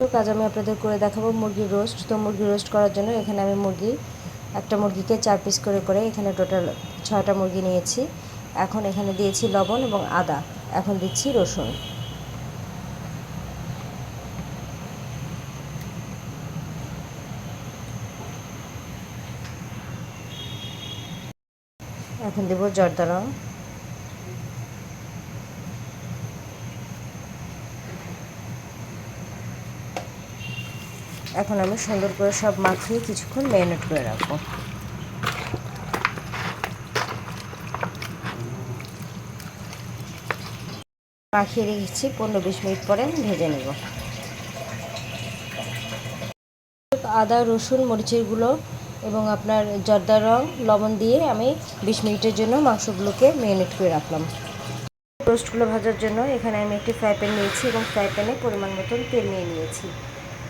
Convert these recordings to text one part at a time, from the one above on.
কাজ আমি আপনাদের করে দেখাবো মুরগির রোস্ট। তো মুরগি রোস্ট করার জন্য এখানে আমি একটা মুরগিকে 4 পিস করে এখানে টোটাল 6টা মুরগি নিয়েছি। এখন এখানে দিয়েছি লবণ এবং আদা। এখন দিচ্ছি রসুন। এখন দেব জর্দা রং। এখন আমি সুন্দর করে সব মাখিয়ে কিছুক্ষণ ম্যারিনেট করে রাখবো। মাখিয়ে রেখেছি, 15-20 মিনিট পরে ভেজে নেব। আদা, রসুন, মরিচের গুঁড়ো এবং আপনার জর্দা রং, লবণ দিয়ে আমি 20 মিনিটের জন্য মাংসগুলোকে ম্যারিনেট করে রাখলাম। রোস্টগুলো ভাজার জন্য এখানে আমি একটি ফ্রাই প্যান নিয়েছি এবং ফ্রাই প্যানে পরিমাণ মতন তেল নিয়ে নিয়েছি।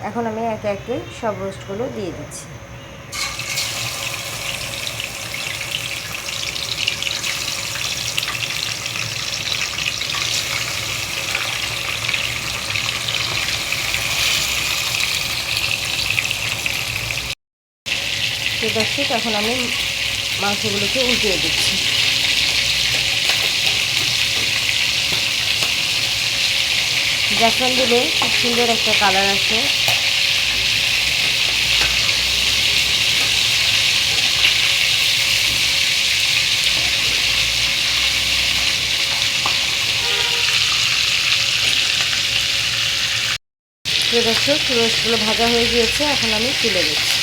এখন আমি একে একে সব রোস্টগুলো দিয়ে দিচ্ছি। তো দর্শক, এখন আমি মাংসগুলোকে উল্টিয়ে দিচ্ছি। জাফরান দিলে খুব সুন্দর একটা কালার আসে। তো দর্শক, রোস্টগুলো ভাজা হয়ে গিয়েছে, এখন আমি তুলে দিচ্ছি।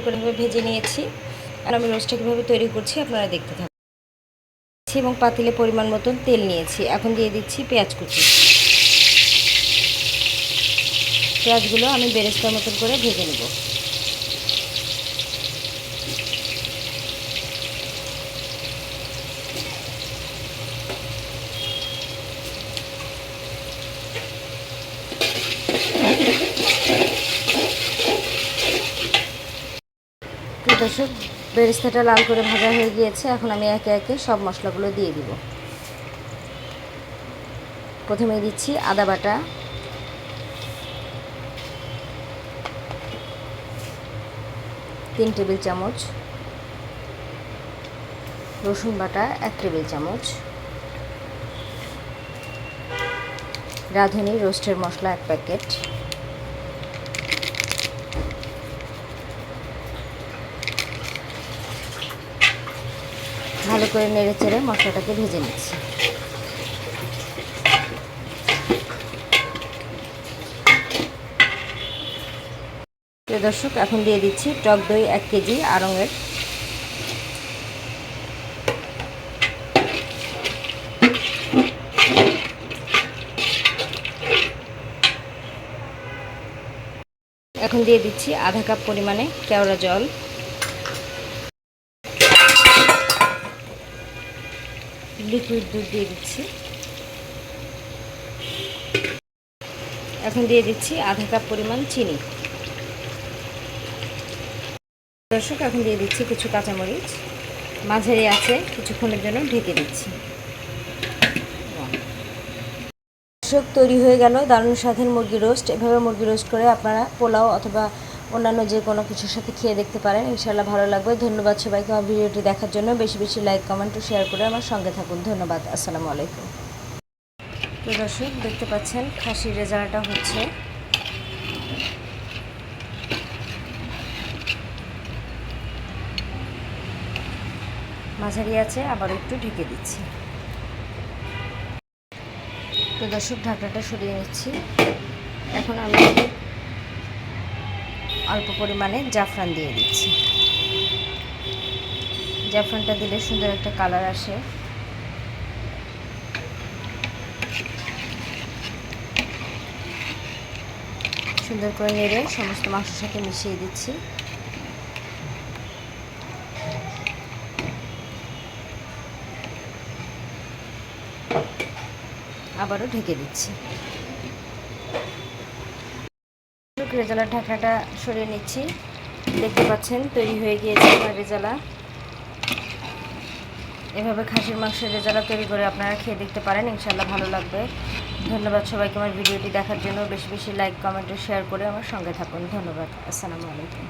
করে ভেজে নিয়েছি। আর আমি রোস্টটা কীভাবে তৈরি করছি আপনারা দেখতে থাকুন। এবং পাতিলে পরিমাণ মতন তেল নিয়েছি। এখন দিয়ে দিচ্ছি পেঁয়াজ কুচি। পেঁয়াজগুলো আমি বেরেস্তার মতন করে ভেজে নেব। দর্শক, বেরেস্তাটা লাল করে ভাজা হয়ে গিয়েছে। এখন আমি একে একে সব মশলাগুলো দিয়ে দিব। প্রথমে দিচ্ছি আদা বাটা, তিন টেবিল চামচ, রসুন বাটা 1 টেবিল চামচ, রাঁধুনি রোস্টের মশলা 1 প্যাকেট, ভালো করে নেড়ে চেড়ে মশলাটাকে ভেজে নিচ্ছি। দর্শক, এখন দিয়ে দিচ্ছি টক দই 1 কেজি আড়ংয়ের। এখন দিয়ে দিচ্ছি আধা কাপ পরিমাণে কেওড়া জল। লিকুইড দুধ দিয়ে দিচ্ছি। এখন দিয়ে দিচ্ছি আধা কাপ পরিমাণ চিনি। দর্শক, এখন দিয়ে দিচ্ছি কিছু কাঁচামরিচ। মাঝারি আছে কিছুক্ষণের জন্য ঢেকে দিচ্ছি। দর্শক, তৈরি হয়ে গেল দারুণ স্বাদের মুরগি রোস্ট। এভাবে মুরগি রোস্ট করে আপনারা পোলাও অথবা অন্যান্য যে কোনো কিছুর সাথে খেয়ে দেখতে পারেন। ইনশাআল্লাহ ভালো লাগবে। ধন্যবাদ সবাইকে আমার ভিডিওটি দেখার জন্য। বেশি বেশি লাইক, কমেন্ট ও শেয়ার করে আমার সঙ্গে থাকুন। ধন্যবাদ। আসসালামু আলাইকুম। তো দর্শক, দেখতে পাচ্ছেন খাসির রেজালাটা হচ্ছে। মাঝারি আছে, আবার একটু ঢেকে দিচ্ছি। তো দর্শক, ঢাকনাটা সরিয়ে নিচ্ছি। এখন আমি অল্প পরিমাণে জাফরান দিয়ে দিচ্ছি। জাফরানটা দিলে সুন্দর একটা কালার আসে। সুন্দর করে নেড়ে সমস্ত মাংসের সাথে মিশিয়ে দিচ্ছি। আবারও ঢেকে দিচ্ছি। রেজালার ঢাকনাটা সরিয়ে নিচ্ছি। দেখতে পাচ্ছেন তৈরি হয়ে গিয়েছে আমার রেজালা। এভাবে খাসির মাংসের রেজালা তৈরি করে আপনারা খেয়ে দেখতে পারেন, ইনশাআল্লাহ ভালো লাগবে। ধন্যবাদ সবাইকে আমার ভিডিওটি দেখার জন্য। বেশি বেশি লাইক, কমেন্ট ও শেয়ার করে আমার সঙ্গে থাকুন। ধন্যবাদ। আসসালামু আলাইকুম।